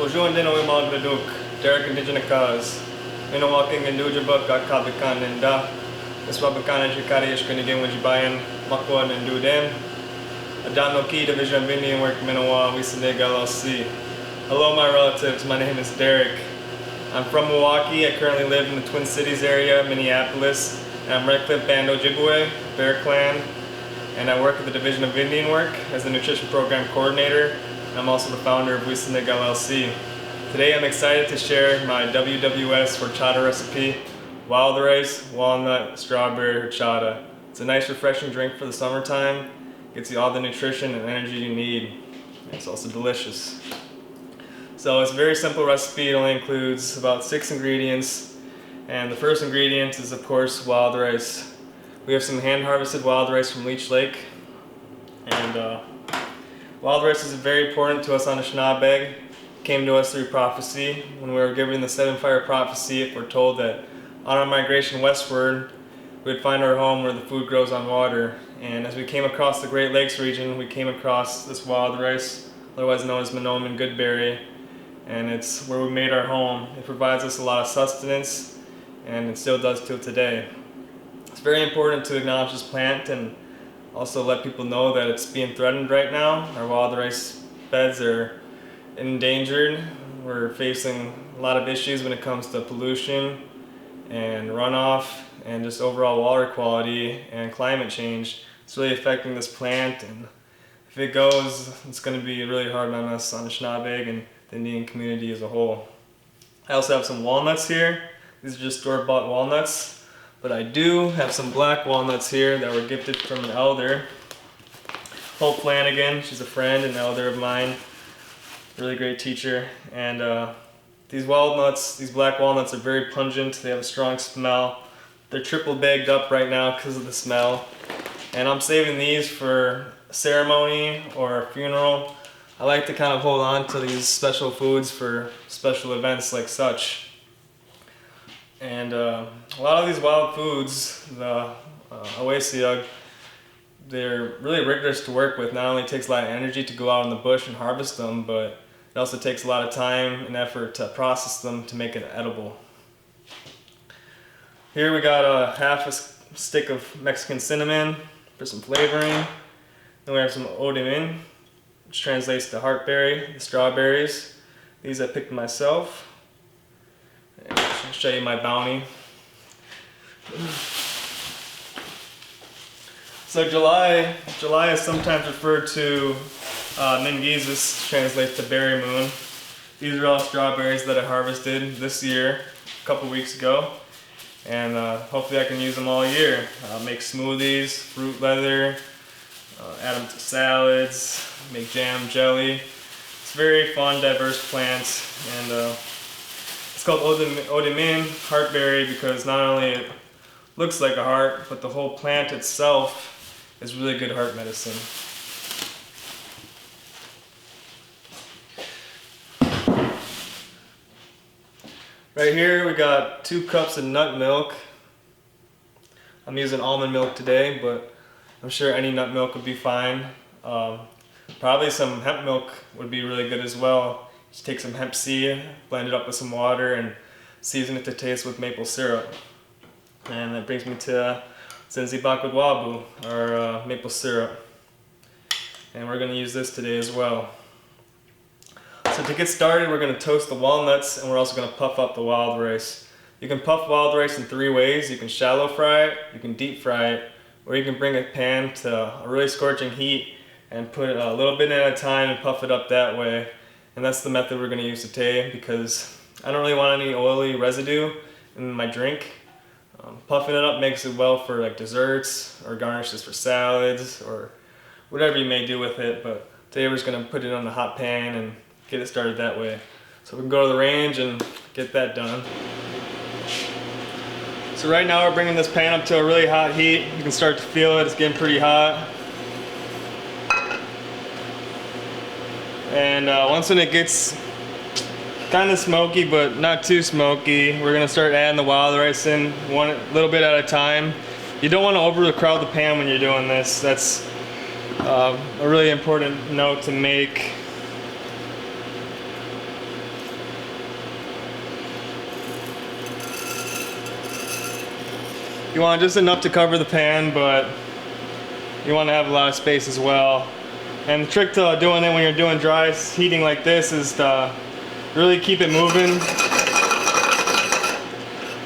Bonjour din o mga graduk, Derek Indigenous Cause. Walking and do your book, Kabikan and Iswabakan and Shikari is going to get when you buy in Makwan and do them. Adano Key Division of Indian Work Minowa, Wiisinig LLC. Hello, my relatives. My name is Derek. I'm from Milwaukee. I currently live in the Twin Cities area, Minneapolis. And I'm Red Cliff Band Ojibwe, Bear Clan. And I work at the Division of Indian Work as the Nutrition Program Coordinator. I'm also the founder of Wiisinig LLC. Today I'm excited to share my WWS Horchata recipe, wild rice, walnut, strawberry horchata. It's a nice refreshing drink for the summertime. Gets you all the nutrition and energy you need. It's also delicious. So it's a very simple recipe. It only includes about 6 ingredients. And the first ingredient is of course wild rice. We have some hand harvested wild rice from Leech Lake. And wild rice is very important to us on Anishinaabe. Came to us through prophecy. When we were given the 7 fire prophecy, we're told that on our migration westward, we'd find our home where the food grows on water. And as we came across the Great Lakes region, we came across this wild rice, otherwise known as Monoman Goodberry, and it's where we made our home. It provides us a lot of sustenance, and it still does till today. It's very important to acknowledge this plant and also let people know that it's being threatened right now. Our wild rice beds are endangered. We're facing a lot of issues when it comes to pollution and runoff and just overall water quality and climate change. It's really affecting this plant, and if it goes, it's going to be really hard on us on Anishinaabe and the Indian community as a whole. I also have some walnuts here. These are just store-bought walnuts, but I do have some black walnuts here that were gifted from an elder. Hope Flanagan, she's a friend and elder of mine, really great teacher. And these walnuts, these black walnuts are very pungent. They have a strong smell. They're triple bagged up right now because of the smell. And I'm saving these for a ceremony or a funeral. I like to kind of hold on to these special foods for special events like such. And a lot of these wild foods, the Wiisinig, they're really rigorous to work with. Not only takes a lot of energy to go out in the bush and harvest them, but it also takes a lot of time and effort to process them to make it edible. Here we got a half a stick of Mexican cinnamon for some flavoring. Then we have some odimin, which translates to heartberry, the strawberries. These I picked myself. And I'll show you my bounty. So July is sometimes referred to Ningizus, translates to berry moon. These are all strawberries that I harvested this year, a couple weeks ago. And hopefully I can use them all year. Make smoothies, fruit leather, add them to salads, make jam, jelly. It's very fun, diverse plants, and it's called odimin, heartberry, because not only it looks like a heart, but the whole plant itself is really good heart medicine. Right here we got 2 cups of nut milk. I'm using almond milk today, but I'm sure any nut milk would be fine. Probably some hemp milk would be really good as well. Just take some hemp seed, blend it up with some water, and season it to taste with maple syrup. And that brings me to Zinzibakwad or maple syrup. And we're going to use this today as well. So to get started, we're going to toast the walnuts, and we're also going to puff up the wild rice. You can puff wild rice in 3 ways. You can shallow fry it, you can deep fry it, or you can bring a pan to a really scorching heat and put it a little bit at a time and puff it up that way. And that's the method we're going to use today because I don't really want any oily residue in my drink. Puffing it up makes it well for like desserts or garnishes for salads or whatever you may do with it, but today we're just going to put it on the hot pan and get it started that way. So we can go to the range and get that done. So right now we're bringing this pan up to a really hot heat. You can start to feel it, it's getting pretty hot. And once when it gets kind of smoky but not too smoky, we're going to start adding the wild rice in one little bit at a time. You don't want to overcrowd the pan when you're doing this. That's a really important note to make. You want just enough to cover the pan, but you want to have a lot of space as well. And the trick to doing it when you're doing dry heating like this is to really keep it moving.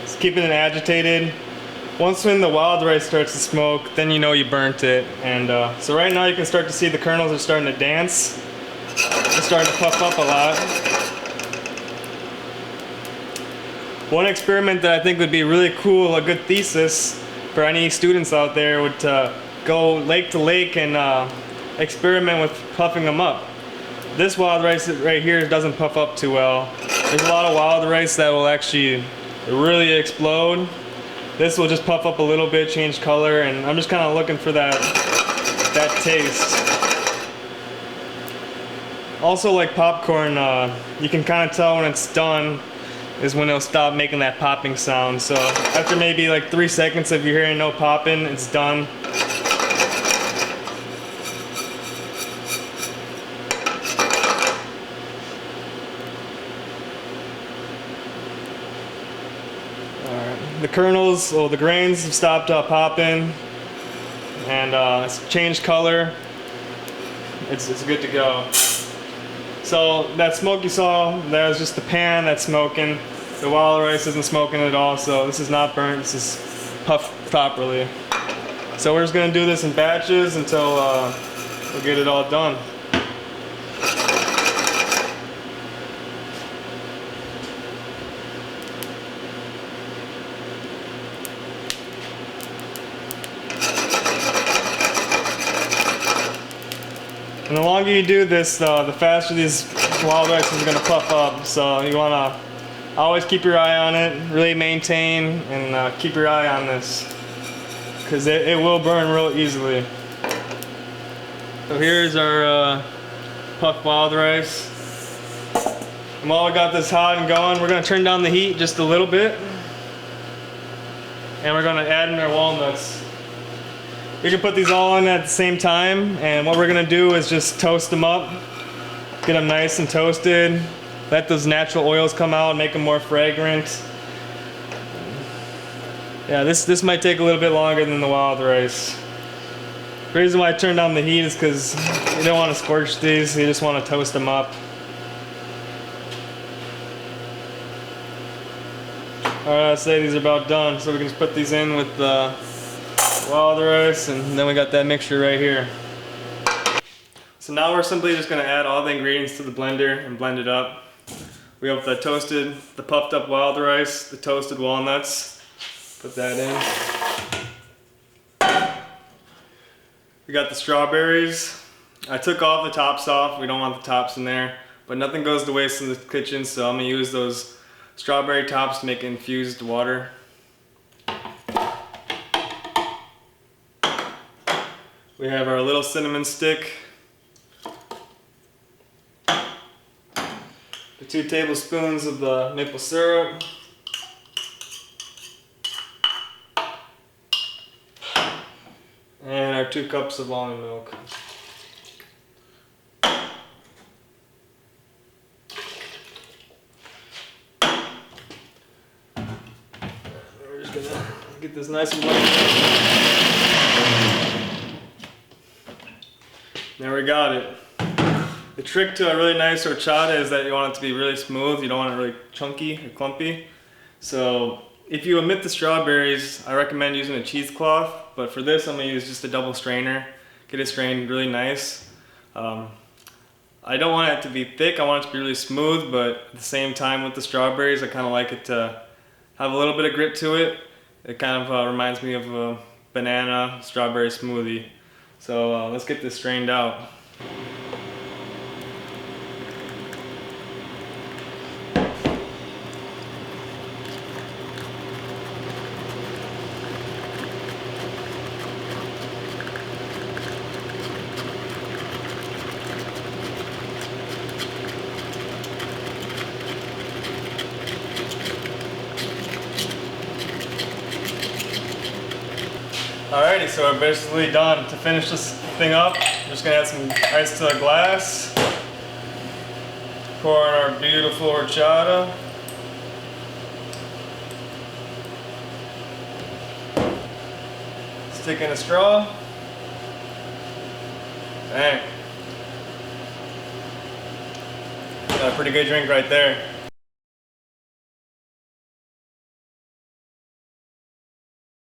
Just keeping it agitated. Once when the wild rice starts to smoke, then you know you burnt it. And so right now you can start to see the kernels are starting to dance. They're starting to puff up a lot. One experiment that I think would be really cool, a good thesis for any students out there, would go lake to lake and experiment with puffing them up. This wild rice right here doesn't puff up too well. There's a lot of wild rice that will actually really explode. This will just puff up a little bit, change color, and I'm just kind of looking for that taste. Also, like popcorn, you can kind of tell when it's done is when it'll stop making that popping sound. So after maybe like 3 seconds, if you're hearing no popping, it's done. The kernels, well, the grains have stopped popping, and it's changed color. It's good to go. So that smoke you saw, that was just the pan that's smoking. The wild rice isn't smoking at all, so this is not burnt. This is puffed properly. So we're just gonna do this in batches until we'll get it all done. And the longer you do this, the faster these wild rice is going to puff up. So you want to always keep your eye on it, really maintain, and keep your eye on this, because it will burn real easily. So here's our puffed wild rice. And while we got this hot and going, we're going to turn down the heat just a little bit. And we're going to add in our walnuts. We can put these all in at the same time, and what we're gonna do is just toast them up, get them nice and toasted, let those natural oils come out, make them more fragrant. Yeah, this might take a little bit longer than the wild rice. The reason why I turned down the heat is because you don't want to scorch these, you just want to toast them up. Alright, I'd say these are about done, so we can just put these in with the wild rice, and then we got that mixture right here. So now we're simply just going to add all the ingredients to the blender and blend it up. We have the puffed up wild rice, the toasted walnuts. Put that in. We got the strawberries. I took all the tops off. We don't want the tops in there, but nothing goes to waste in the kitchen, so I'm going to use those strawberry tops to make infused water. We have our little cinnamon stick, the 2 tablespoons of the maple syrup, and our 2 cups of almond milk. We're just gonna get this nice and blended. There we got it. The trick to a really nice horchata is that you want it to be really smooth. You don't want it really chunky or clumpy. So if you omit the strawberries, I recommend using a cheesecloth. But for this, I'm going to use just a double strainer. Get it strained really nice. I don't want it to be thick. I want it to be really smooth, but at the same time with the strawberries, I kind of like it to have a little bit of grit to it. It kind of reminds me of a banana strawberry smoothie. So let's get this strained out. Alrighty, so we're basically done. To finish this thing up, I'm just gonna add some ice to a glass. Pour in our beautiful horchata. stick in a straw. Bang. Got a pretty good drink right there.